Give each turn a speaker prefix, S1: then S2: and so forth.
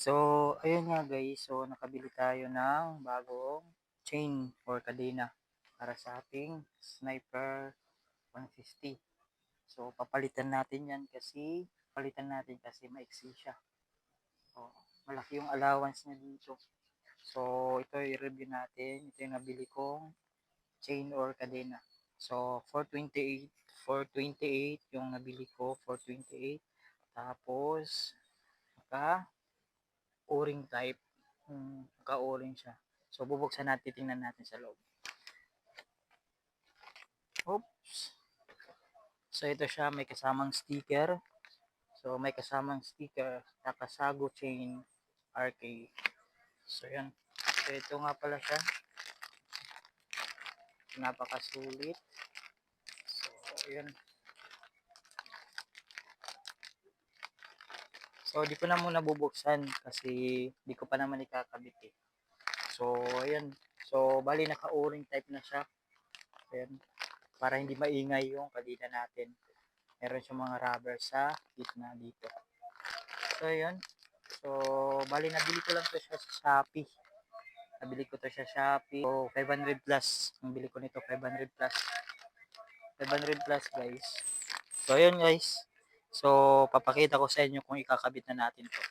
S1: So, ayun nga guys. So, nakabili tayo ng bagong chain or kadena para sa ating Sniper 150. So, palitan natin kasi maiksi siya. So, malaki yung allowance niya dito. So, ito i-review natin. Ito yung nabili kong chain or kadena. So, 428. 428 yung nabili ko. 428. Tapos, naka o-ring type. Naka-o-ring siya. So, bubuksan natin, tingnan natin sa loob. Oops. So, ito siya, may kasamang sticker. So, may kasamang sticker, Takasago Chain RK. So, yan. So, ito nga pala siya. Napakasulit. So, yan. So, di ko na muna bubuksan kasi di ko pa naman ikakabit eh. So, ayan. So, bali naka-o-ring type na siya. Ayan. Para hindi maingay yung kadena natin. Meron siyang mga rubber sa gitna dito. So, ayan. So, bali nabili ko lang to siya sa Shopee. Nabili ko to siya sa Shopee. So, 500 plus. Ang bili ko nito, 500 plus. 500 plus, guys. So, ayun guys. So, papakita ko sa inyo kung ikakabit na natin to.